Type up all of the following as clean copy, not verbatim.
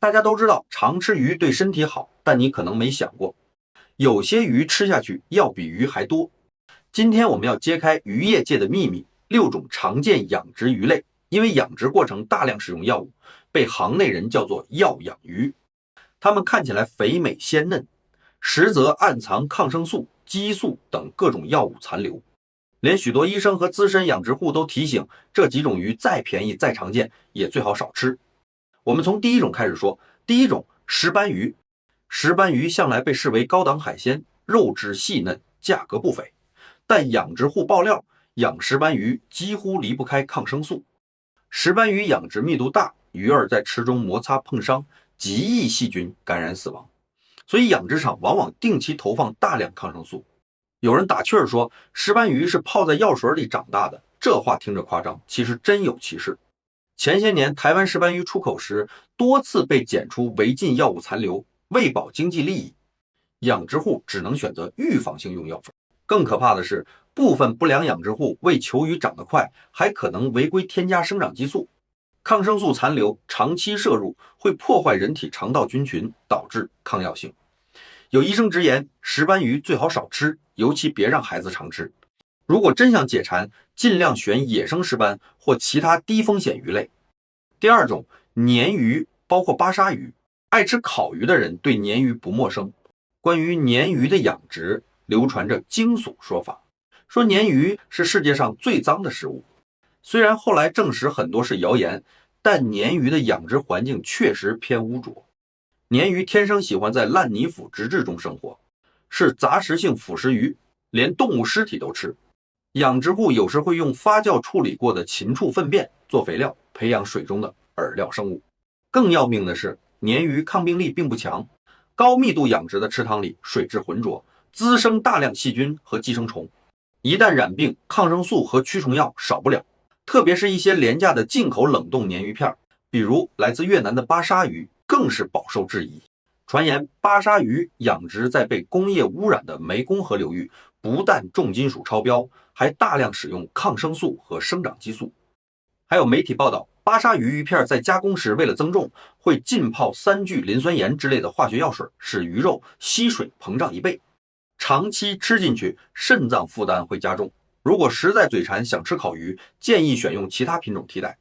大家都知道常吃鱼对身体好，但你可能没想过，有些鱼吃下去要比鱼还多。今天我们要揭开渔业界的秘密，6种常见养殖鱼类，因为养殖过程大量使用药物，被行内人叫做药养鱼。它们看起来肥美鲜嫩，实则暗藏抗生素、激素等各种药物残留。连许多医生和资深养殖户都提醒，这几种鱼再便宜再常见，也最好少吃。我们从第一种开始说，第一种石斑鱼。石斑鱼向来被视为高档海鲜，肉质细嫩，价格不菲。但养殖户爆料，养石斑鱼几乎离不开抗生素。石斑鱼养殖密度大，鱼儿在池中摩擦碰伤，极易细菌感染死亡，所以养殖场往往定期投放大量抗生素。有人打趣儿说，石斑鱼是泡在药水里长大的，这话听着夸张，其实真有其事。前些年台湾石斑鱼出口时，多次被检出违禁药物残留，为保经济利益，养殖户只能选择预防性用药。更可怕的是，部分不良养殖户为求鱼长得快，还可能违规添加生长激素。抗生素残留长期摄入会破坏人体肠道菌群，导致抗药性。有医生直言，石斑鱼最好少吃，尤其别让孩子常吃。如果真想解馋，尽量选野生石斑或其他低风险鱼类。第二种，鲶鱼，包括巴沙鱼。爱吃烤鱼的人对鲶鱼不陌生。关于鲶鱼的养殖，流传着惊悚说法，说鲶鱼是世界上最脏的食物。虽然后来证实很多是谣言，但鲶鱼的养殖环境确实偏污浊。鲶鱼天生喜欢在烂泥腐殖质中生活，是杂食性腐食鱼，连动物尸体都吃。养殖户有时会用发酵处理过的禽畜粪便做肥料，培养水中的饵料生物。更要命的是，鲶鱼抗病力并不强，高密度养殖的池塘里水质浑浊，滋生大量细菌和寄生虫。一旦染病，抗生素和驱虫药少不了。特别是一些廉价的进口冷冻鲶鱼片，比如来自越南的巴沙鱼，更是饱受质疑。传言巴沙鱼养殖在被工业污染的湄公河流域，不但重金属超标，还大量使用抗生素和生长激素。还有媒体报道，巴沙鱼鱼片在加工时为了增重，会浸泡3聚磷酸盐之类的化学药水，使鱼肉吸水膨胀1倍。长期吃进去，肾脏负担会加重。如果实在嘴馋想吃烤鱼，建议选用其他品种替代。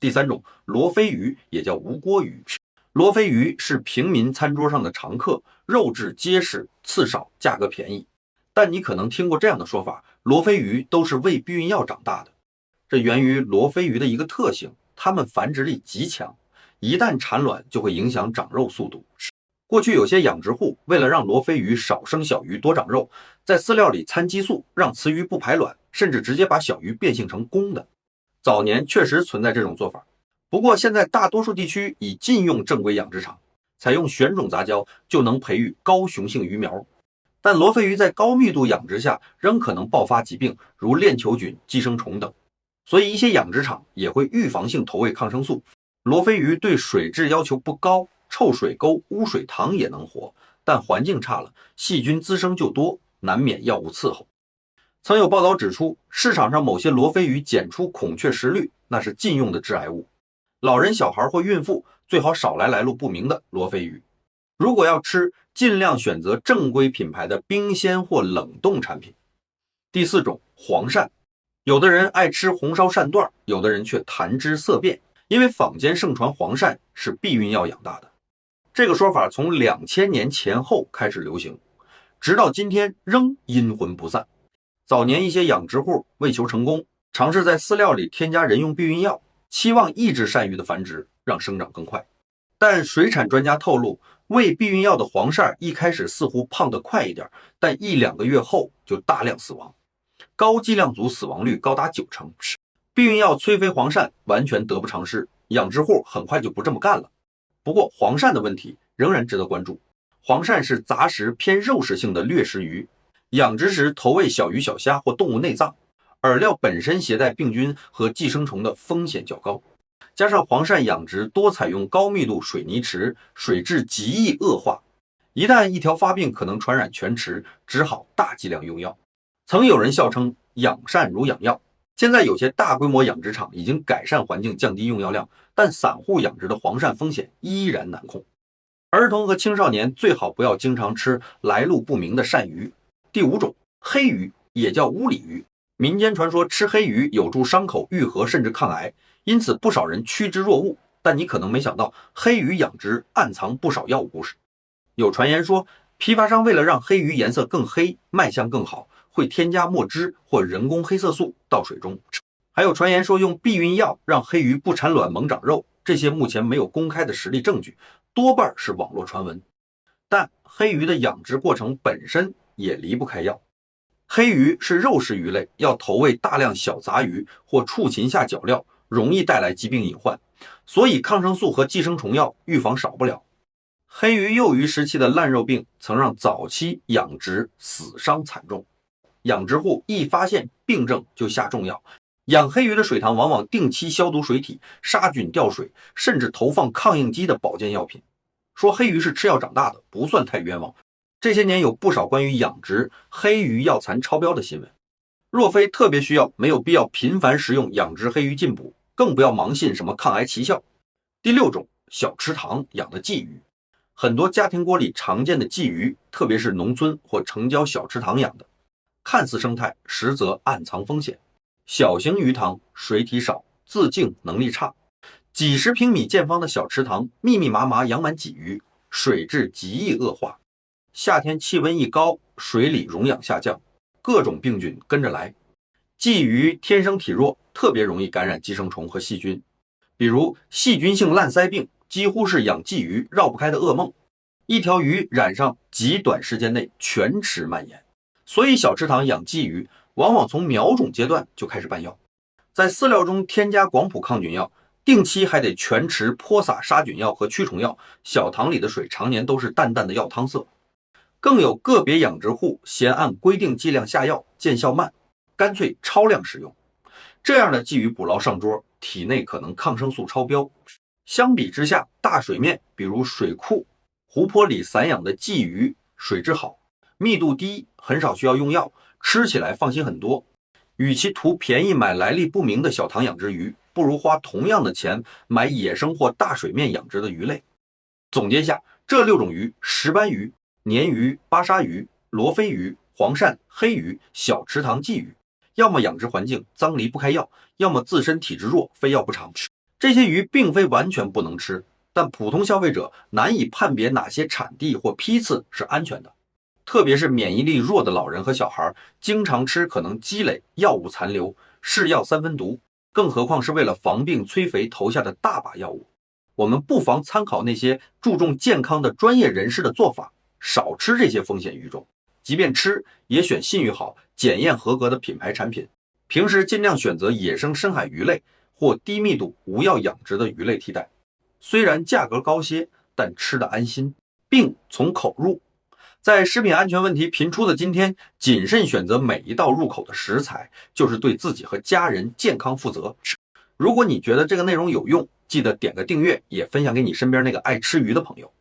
第三种，罗非鱼，也叫无锅鱼。罗非鱼是平民餐桌上的常客，肉质结实，刺少，价格便宜。但你可能听过这样的说法，罗非鱼都是喂避孕药长大的。这源于罗非鱼的一个特性，它们繁殖力极强，一旦产卵就会影响长肉速度。过去有些养殖户为了让罗非鱼少生小鱼多长肉，在饲料里掺激素，让雌鱼不排卵，甚至直接把小鱼变性成公的。早年确实存在这种做法，不过现在大多数地区已禁用正规养殖场，采用选种杂交就能培育高雄性鱼苗。但罗非鱼在高密度养殖下仍可能爆发疾病，如链球菌、寄生虫等，所以一些养殖场也会预防性投喂抗生素。罗非鱼对水质要求不高，臭水沟、污水塘也能活，但环境差了，细菌滋生就多，难免药物伺候。曾有报道指出，市场上某些罗非鱼检出孔雀石绿，那是禁用的致癌物。老人、小孩或孕妇最好少来路不明的罗非鱼。如果要吃，尽量选择正规品牌的冰鲜或冷冻产品。第四种，黄鳝。有的人爱吃红烧鳝段，有的人却谈之色变，因为坊间盛传黄鳝是避孕药养大的。这个说法从2000年前后开始流行，直到今天仍阴魂不散。早年一些养殖户为求成功，尝试在饲料里添加人用避孕药，期望抑制鳝鱼的繁殖，让生长更快。但水产专家透露，喂避孕药的黄鳝一开始似乎胖得快一点，但1-2个月后就大量死亡，高剂量组死亡率高达90%。避孕药催肥黄鳝完全得不偿失，养殖户很快就不这么干了。不过黄鳝的问题仍然值得关注。黄鳝是杂食偏肉食性的掠食鱼，养殖时投喂小鱼小虾或动物内脏，饵料本身携带病菌和寄生虫的风险较高，加上黄鳝养殖多采用高密度水泥池，水质极易恶化，一旦一条发病可能传染全池，只好大剂量用药。曾有人笑称养鳝如养药，现在有些大规模养殖场已经改善环境，降低用药量，但散户养殖的黄鳝风险依然难控。儿童和青少年最好不要经常吃来路不明的鳝鱼。第5种，黑鱼也叫乌里鱼。民间传说吃黑鱼有助伤口愈合甚至抗癌，因此不少人趋之若鹜。但你可能没想到，黑鱼养殖暗藏不少药物故事。有传言说，批发商为了让黑鱼颜色更黑，卖相更好，会添加墨汁或人工黑色素到水中。还有传言说用避孕药让黑鱼不产卵猛长肉，这些目前没有公开的实例证据，多半是网络传闻。但黑鱼的养殖过程本身也离不开药。黑鱼是肉食鱼类，要投喂大量小杂鱼或畜禽下脚料，容易带来疾病隐患，所以抗生素和寄生虫药预防少不了。黑鱼幼鱼时期的烂肉病曾让早期养殖死伤惨重，养殖户一发现病症就下重药，养黑鱼的水塘往往定期消毒水体、杀菌吊水，甚至投放抗应激的保健药品。说黑鱼是吃药长大的，不算太冤枉。这些年有不少关于养殖黑鱼药残超标的新闻。若非特别需要，没有必要频繁食用养殖黑鱼进补，更不要盲信什么抗癌奇效。第6种，小池塘养的鲫鱼。很多家庭锅里常见的鲫鱼，特别是农村或城郊小池塘养的，看似生态，实则暗藏风险。小型鱼塘水体少，自净能力差，几十平米见方的小池塘密密麻麻养满鲫鱼，水质极易恶化。夏天气温一高，水里溶氧下降，各种病菌跟着来。鲫鱼天生体弱，特别容易感染寄生虫和细菌，比如细菌性烂鳃病几乎是养鲫鱼绕不开的噩梦，一条鱼染上极短时间内全池蔓延。所以小池塘养鲫鱼往往从苗种阶段就开始拌药，在饲料中添加广谱抗菌药，定期还得全池泼洒杀菌药和驱虫药，小塘里的水常年都是淡淡的药汤色。更有个别养殖户嫌按规定剂量下药见效慢，干脆超量使用，这样的鲫鱼捕捞上桌，体内可能抗生素超标。相比之下，大水面比如水库、湖泊里散养的鲫鱼水质好，密度低，很少需要用药，吃起来放心很多。与其图便宜买来历不明的小塘养殖鱼，不如花同样的钱买野生或大水面养殖的鱼类。总结下，这6种鱼：石斑鱼、鲶鱼、巴沙鱼、罗非鱼、黄鳝、黑鱼、小池塘鲫鱼，要么养殖环境脏离不开药，要么自身体质弱，非药不长。这些鱼并非完全不能吃，但普通消费者难以判别哪些产地或批次是安全的。特别是免疫力弱的老人和小孩，经常吃可能积累药物残留，是药三分毒，更何况是为了防病催肥投下的大把药物。我们不妨参考那些注重健康的专业人士的做法，少吃这些风险鱼种，即便吃也选信誉好、检验合格的品牌产品。平时尽量选择野生深海鱼类或低密度无药养殖的鱼类替代，虽然价格高些，但吃得安心，病从口入。在食品安全问题频出的今天，谨慎选择每一道入口的食材，就是对自己和家人健康负责。如果你觉得这个内容有用，记得点个订阅，也分享给你身边那个爱吃鱼的朋友。